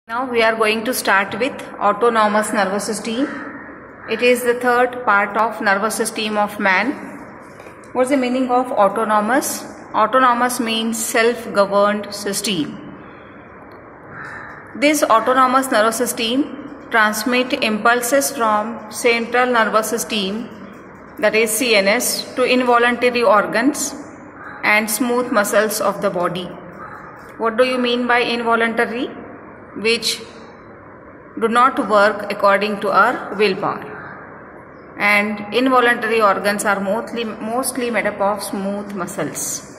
Now we are going to start with autonomous nervous system. It is the third part of nervous system of man. What is the meaning of autonomous? Autonomous means self-governed system. This autonomous nervous system transmit impulses from central nervous system, that is CNS, to involuntary organs and smooth muscles of the body. What do you mean by involuntary? Which do not work according to our willpower, and involuntary organs are mostly made up of smooth muscles.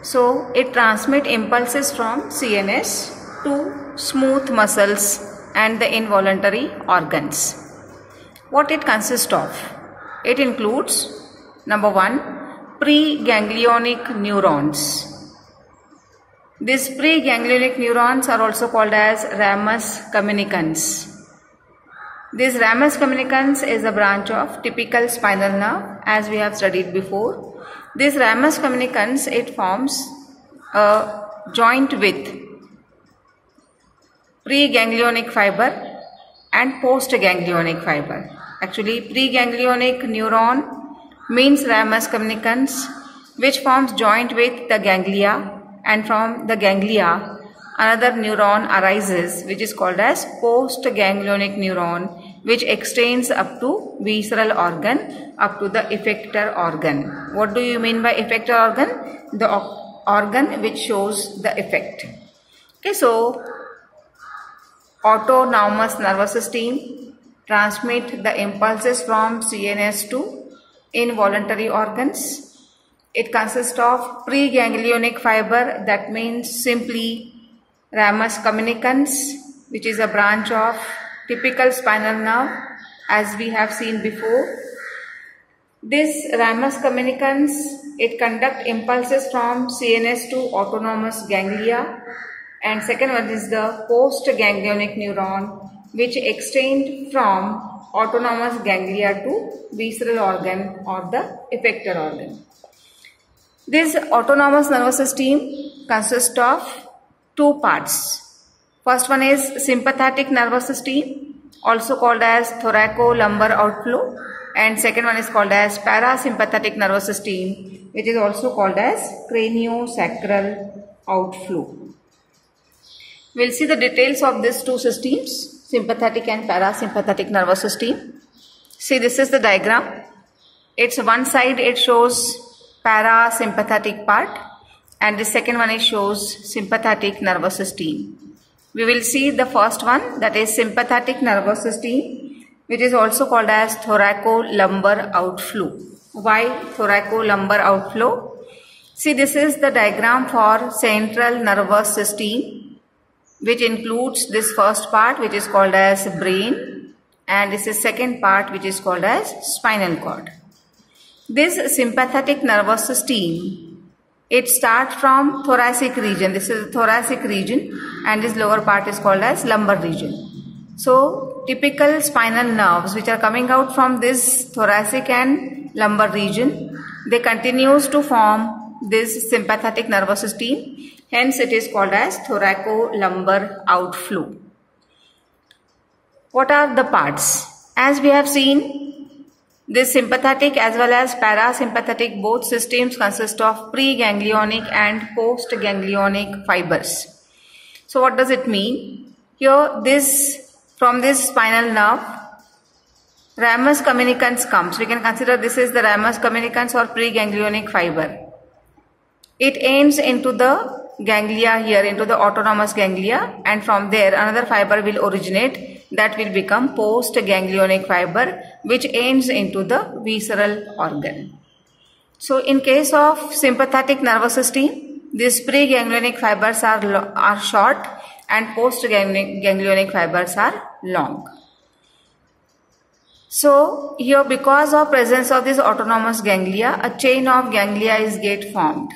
So it transmits impulses from CNS to smooth muscles and the involuntary organs. What it consists of? It includes, number 1, preganglionic neurons. These preganglionic neurons are also called as ramus communicans. This ramus communicans is a branch of typical spinal nerve, as we have studied before. This ramus communicans, it forms a joint with preganglionic fiber and postganglionic fiber. Actually, preganglionic neuron means ramus communicans, which forms joint with the ganglia, and from the ganglia another neuron arises, which is called as postganglionic neuron, which extends up to visceral organ, up to the effector organ. What do you mean by effector organ? The organ which shows the effect. Okay, so autonomous nervous system transmit the impulses from CNS to involuntary organs. It consists of preganglionic fiber, that means simply ramus communicans, which is a branch of typical spinal nerve, as we have seen before. This ramus communicans, it conduct impulses from CNS to autonomous ganglia, and second one is the postganglionic neuron, which extend from autonomous ganglia to visceral organ or the effector organ. This autonomous nervous system consists of two parts. First one is sympathetic nervous system, also called as thoracolumbar outflow, and second one is called as parasympathetic nervous system, which is also called as craniosacral outflow. We'll see the details of these two systems, sympathetic and parasympathetic nervous system. See, this is the diagram. It's one side, it shows parasympathetic part, and the second one, it shows sympathetic nervous system. We will see the first one, that is sympathetic nervous system, which is also called as thoracolumbar outflow. Why thoracolumbar outflow? See, this is the diagram for central nervous system, which includes this first part, which is called as brain, and this is second part, which is called as spinal cord. This sympathetic nervous system, it starts from thoracic region. This is the thoracic region, and this lower part is called as lumbar region. So typical spinal nerves which are coming out from this thoracic and lumbar region, they continues to form this sympathetic nervous system. Hence it is called as thoracolumbar outflow. What are the parts? As we have seen, this sympathetic as well as parasympathetic, both systems consist of preganglionic and postganglionic fibers. So what does it mean? Here, from this spinal nerve, ramus communicans comes. We can consider this is the ramus communicans or preganglionic fiber. It ends into the ganglia here, into the autonomous ganglia, and from there another fiber will originate, that will become postganglionic fiber, which ends into the visceral organ. So in case of sympathetic nervous system, these preganglionic fibers are short and postganglionic fibers are long. So here, because of presence of this autonomous ganglia, a chain of ganglia is get formed.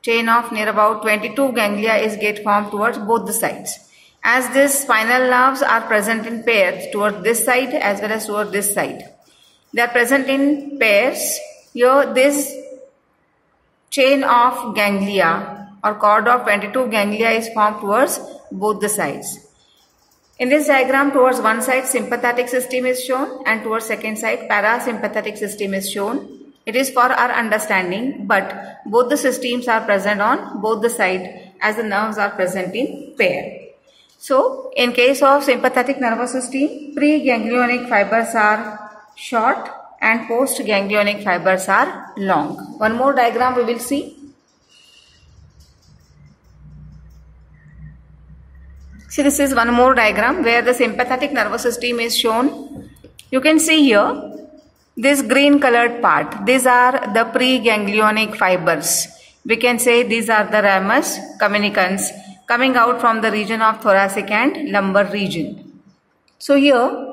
Chain of near about 22 ganglia is get formed towards both the sides. As these spinal nerves are present in pairs towards this side as well as towards this side. They are present in pairs. Here this chain of ganglia or cord of 22 ganglia is formed towards both the sides. In this diagram, towards one side sympathetic system is shown and towards second side parasympathetic system is shown. It is for our understanding, but both the systems are present on both the sides as the nerves are present in pair. So, in case of sympathetic nervous system, preganglionic fibers are short and postganglionic fibers are long. One more diagram we will see. See, this is one more diagram where the sympathetic nervous system is shown. You can see here this green colored part. These are the preganglionic fibers. We can say these are the ramus communicans coming out from the region of thoracic and lumbar region. So here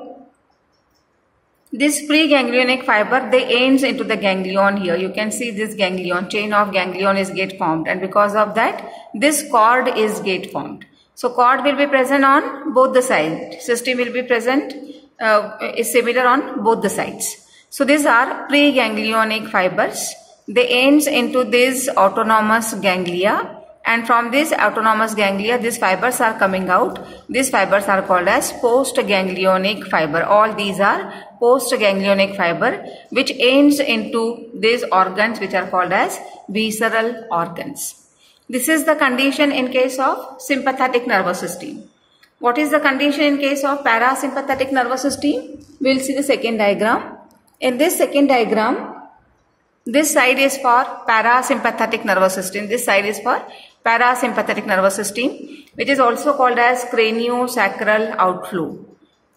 this preganglionic fiber, they ends into the ganglion here. You can see this ganglion, chain of ganglion is get formed, and because of that this cord is get formed. So cord will be present on both the sides. System will be present, is similar on both the sides. So these are preganglionic fibers. They ends into this autonomous ganglia, and from this autonomous ganglia these fibers are coming out. These fibers are called as postganglionic fiber. All these are postganglionic fiber which ends into these organs which are called as visceral organs. This is the condition in case of sympathetic nervous system. What is the condition in case of parasympathetic nervous system? We will see the second diagram. In this second diagram, this side is for parasympathetic nervous system. This side is for parasympathetic nervous system, which is also called as craniosacral outflow.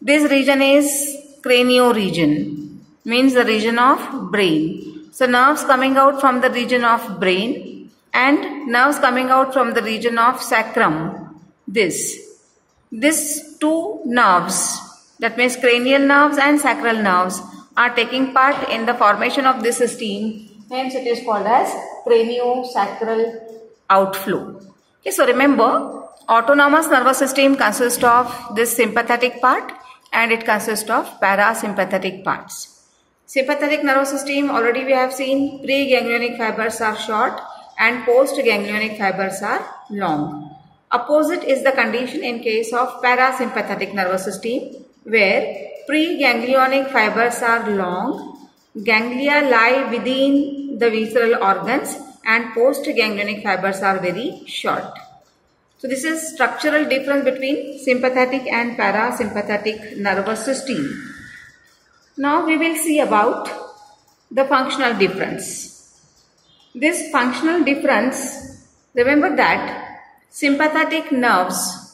This region is cranio region, means the region of brain. So nerves coming out from the region of brain and nerves coming out from the region of sacrum. These two nerves, that means cranial nerves and sacral nerves, are taking part in the formation of this system. Hence it is called as craniosacral outflow. Okay, so remember, autonomous nervous system consists of this sympathetic part and it consists of parasympathetic parts. Sympathetic nervous system, already we have seen preganglionic fibers are short and postganglionic fibers are long. Opposite is the condition in case of parasympathetic nervous system, where preganglionic fibers are long, ganglia lie within the visceral organs, and postganglionic fibers are very short. So this is structural difference between sympathetic and parasympathetic nervous system. Now we will see about the functional difference. This functional difference, remember that sympathetic nerves,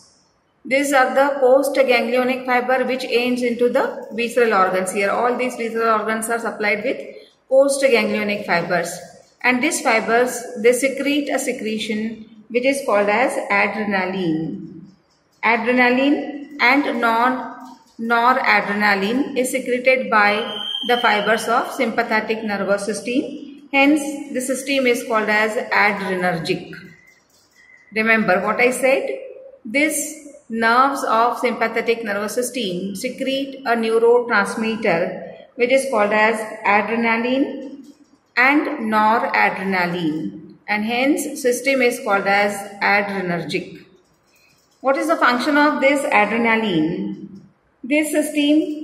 these are the postganglionic fiber which ends into the visceral organs. Here all these visceral organs are supplied with postganglionic fibers, and these fibers, they secrete a secretion which is called as adrenaline. Adrenaline and noradrenaline is secreted by the fibers of sympathetic nervous system. Hence, the system is called as adrenergic. Remember what I said? These nerves of sympathetic nervous system secrete a neurotransmitter which is called as adrenaline and noradrenaline, and hence system is called as adrenergic. What is the function of this adrenaline? This system,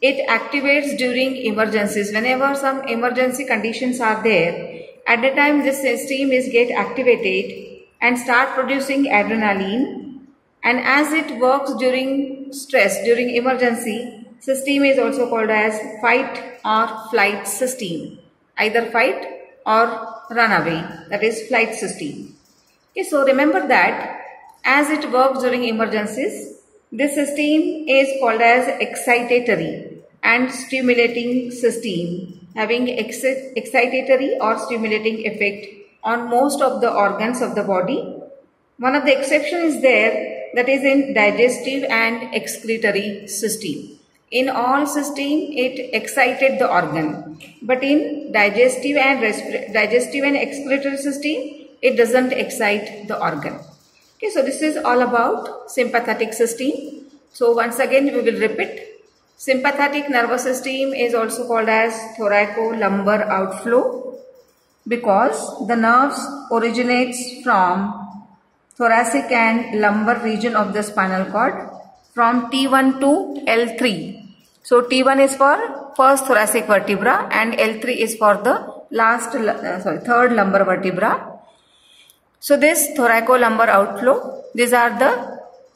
it activates during emergencies. Whenever some emergency conditions are there, at the time this system is get activated and start producing adrenaline, and as it works during stress, during emergency, system is also called as fight or flight system. Either fight or run away, that is flight system. Okay, so remember that as it works during emergencies, this system is called as excitatory and stimulating system, having excitatory or stimulating effect on most of the organs of the body. One of the exceptions is there, that is in digestive and excretory system. In all system it excited the organ, but in digestive and excretory system it doesn't excite the organ. Okay, so this is all about sympathetic system. So once again we will repeat. Sympathetic nervous system is also called as thoracolumbar outflow because the nerves originates from thoracic and lumbar region of the spinal cord. from T1 to L3. So T1 is for first thoracic vertebra and L3 is for the third lumbar vertebra. So this thoracolumbar outflow, these are the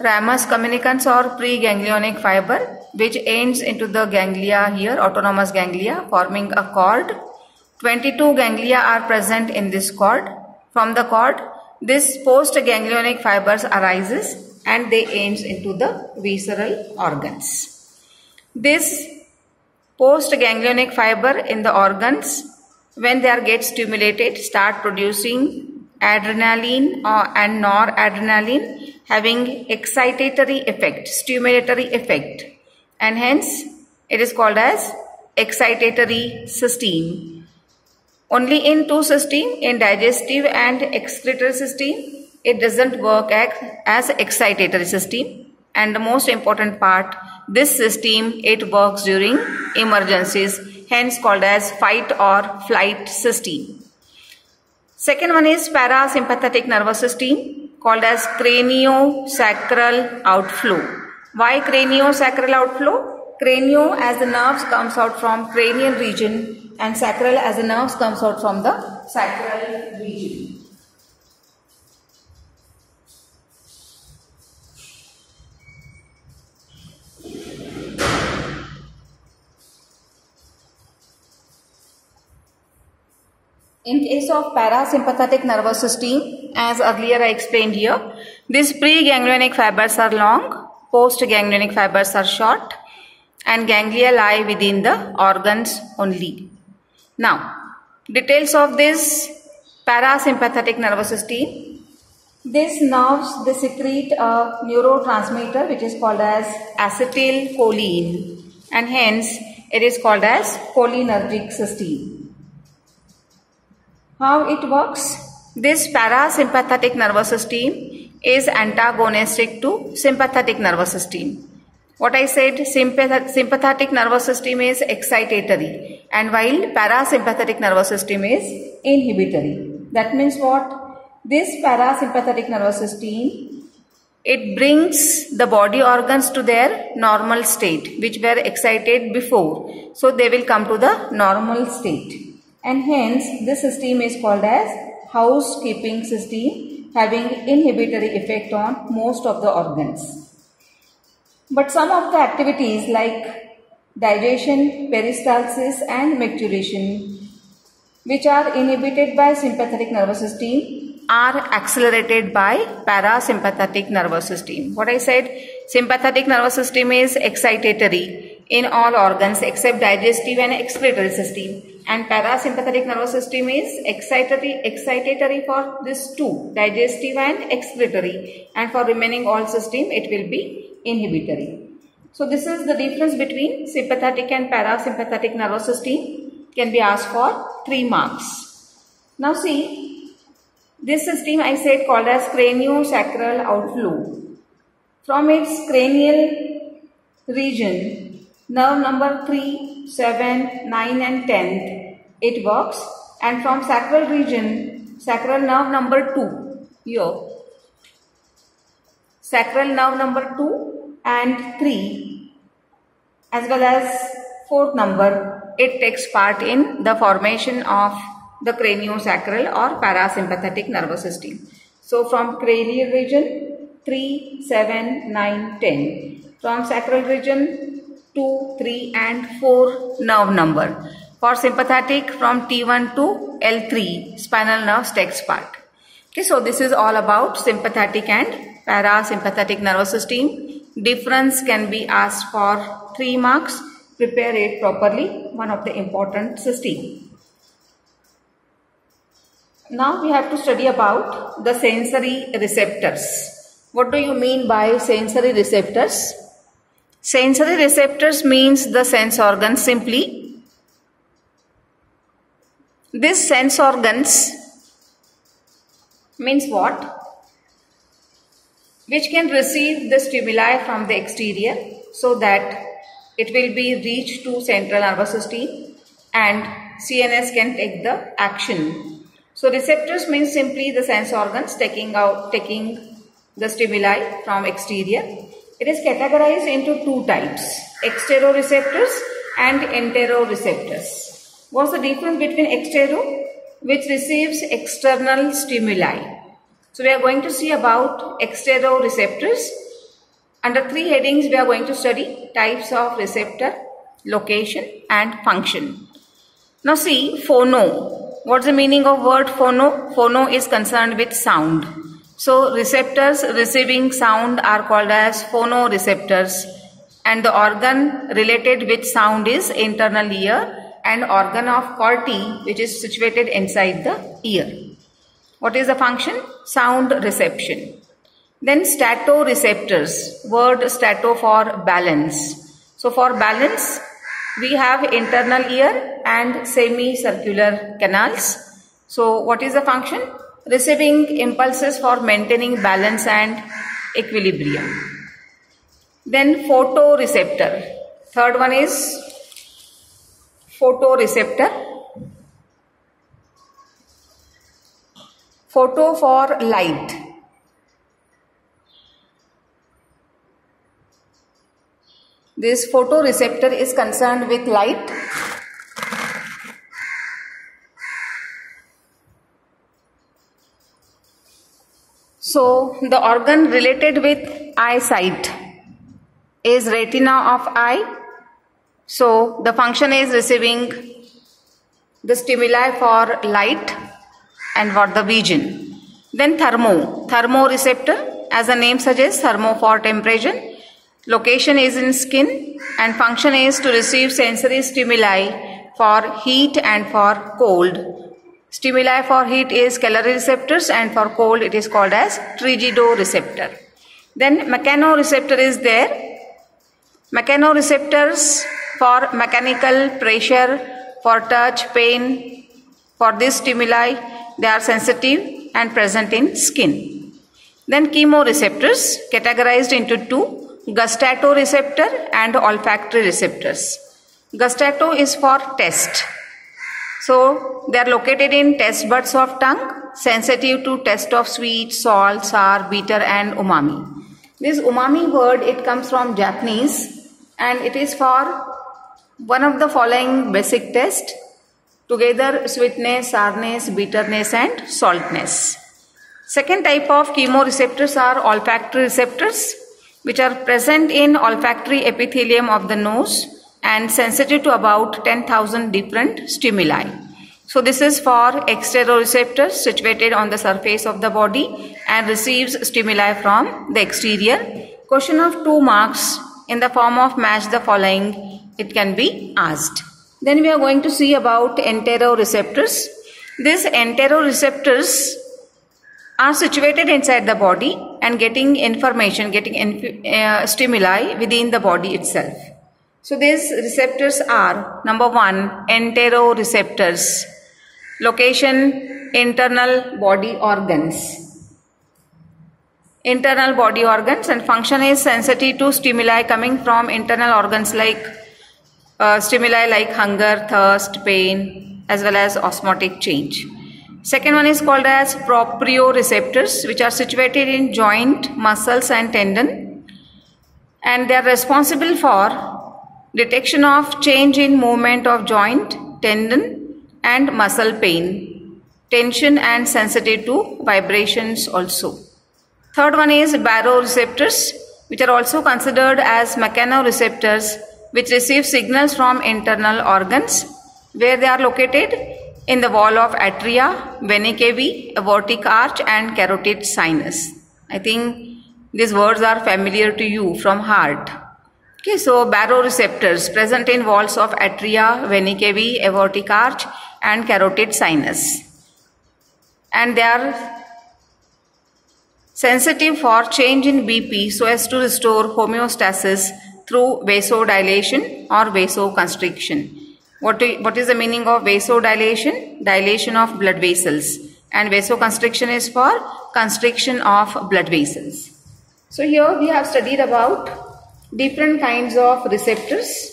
ramus communicans or preganglionic fiber which ends into the ganglia here, autonomous ganglia, forming a cord. 22 ganglia are present in this cord. From the cord, this postganglionic fibers arises and they ends into the visceral organs. This postganglionic fiber in the organs, when they get stimulated, start producing adrenaline and noradrenaline, having excitatory effect, stimulatory effect, and hence it is called as excitatory system. Only in two systems, in digestive and excretory system, it doesn't work as excitatory system. And the most important part, this system, it works during emergencies, hence called as fight or flight system. Second one is parasympathetic nervous system, called as craniosacral outflow. Why craniosacral outflow? Cranio as the nerves comes out from cranial region and sacral as the nerves comes out from the sacral region. In case of parasympathetic nervous system, as earlier I explained here, these preganglionic fibers are long, postganglionic fibers are short, and ganglia lie within the organs only. Now, details of this parasympathetic nervous system. These nerves, they secrete a neurotransmitter which is called as acetylcholine, and hence it is called as cholinergic system. How it works? This parasympathetic nervous system is antagonistic to sympathetic nervous system. What I said, sympathetic nervous system is excitatory, and while parasympathetic nervous system is inhibitory. That means what? This parasympathetic nervous system, it brings the body organs to their normal state, which were excited before. So they will come to the normal state. And hence this system is called as housekeeping system, having inhibitory effect on most of the organs. But some of the activities like digestion, peristalsis and micturition, which are inhibited by sympathetic nervous system, are accelerated by parasympathetic nervous system. What I said, sympathetic nervous system is excitatory in all organs except digestive and excretory system, and parasympathetic nervous system is excitatory for these two, digestive and excretory, and for remaining all system it will be inhibitory. So this is the difference between sympathetic and parasympathetic nervous system, can be asked for 3 marks. Now see, this system I said called as craniosacral outflow. From its cranial region, nerve number 3, 7, 9 and 10, it works, and from sacral region, sacral nerve number 2, here, sacral nerve number 2 and 3 as well as 4th number, it takes part in the formation of the craniosacral or parasympathetic nervous system. So from cranial region 3, 7, 9, 10. From sacral region 2, 3 and 4 nerve number. For sympathetic from T1 to L3 spinal nerves takes part. Okay, so this is all about sympathetic and parasympathetic nervous system. Difference can be asked for 3 marks. Prepare it properly, one of the important system. Now we have to study about the sensory receptors. What do you mean by sensory receptors? Sensory receptors means the sense organs simply. These sense organs means what? Which can receive the stimuli from the exterior so that it will be reached to central nervous system and CNS can take the action. So receptors means simply the sense organs taking the stimuli from exterior. It is categorized into two types, exteroreceptors and enteroreceptors. What's the difference between extero? Which receives external stimuli. So we are going to see about exteroreceptors. Under three headings we are going to study types of receptor, location and function. Now see, phono. What's the meaning of word phono? Phono is concerned with sound. So receptors receiving sound are called as phonoreceptors, and the organ related with sound is internal ear and organ of Corti, which is situated inside the ear. What is the function? Sound reception. Then statoreceptors, word stato for balance. So for balance, we have internal ear and semicircular canals. So what is the function? Receiving impulses for maintaining balance and equilibrium. Then photoreceptor. Third one is photoreceptor. Photo for light. This photoreceptor is concerned with light. So the organ related with eyesight is retina of eye. So the function is receiving the stimuli for light and for the vision. Then thermoreceptor, as the name suggests, thermo for temperature. Location is in skin and function is to receive sensory stimuli for heat and for cold. Stimuli for heat is calorie receptors and for cold it is called as trigidoreceptor. Then mechanoreceptor is there. Mechanoreceptors for mechanical pressure, for touch, pain. For this stimuli they are sensitive and present in skin. Then chemoreceptors categorized into two, gustatoreceptor and olfactory receptors. Gustato is for taste. So they are located in taste buds of tongue, sensitive to taste of sweet, salt, sour, bitter and umami. This umami word, it comes from Japanese and it is for one of the following basic tests, together sweetness, sourness, bitterness and saltness. Second type of chemoreceptors are olfactory receptors, which are present in olfactory epithelium of the nose and sensitive to about 10,000 different stimuli. So this is for exteroreceptors situated on the surface of the body and receives stimuli from the exterior. Question of 2 marks in the form of match the following, it can be asked. Then we are going to see about enteroreceptors. These enteroreceptors are situated inside the body and getting information, stimuli within the body itself. So these receptors are, number 1, enteroreceptors. Location, internal body organs. Internal body organs, and function is sensitive to stimuli coming from internal organs like stimuli like hunger, thirst, pain, as well as osmotic change. Second one is called as proprioreceptors, which are situated in joint, muscles and tendon, and they are responsible for detection of change in movement of joint, tendon and muscle pain, tension and sensitive to vibrations also. Third one is baroreceptors, which are also considered as mechanoreceptors, which receive signals from internal organs, where they are located in the wall of atria, vena cava, aortic arch and carotid sinus. I think these words are familiar to you from heart. Okay, so baroreceptors present in walls of atria, vena cava, aortic arch and carotid sinus. And they are sensitive for change in BP so as to restore homeostasis through vasodilation or vasoconstriction. What is the meaning of vasodilation? Dilation of blood vessels, and vasoconstriction is for constriction of blood vessels. So here we have studied about different kinds of receptors.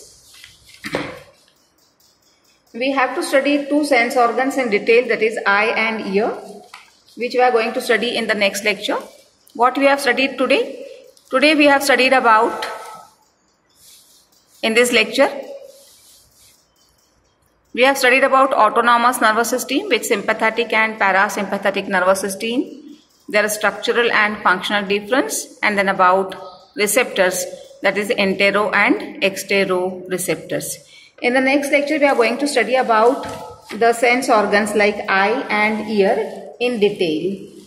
We have to study 2 sense organs in detail, that is eye and ear, which we are going to study in the next lecture. What we have studied today? Today we have studied about, in this lecture, we have studied about autonomous nervous system with sympathetic and parasympathetic nervous system, their structural and functional difference, and then about receptors, that is entero and extero receptors. In the next lecture we are going to study about the sense organs like eye and ear in detail.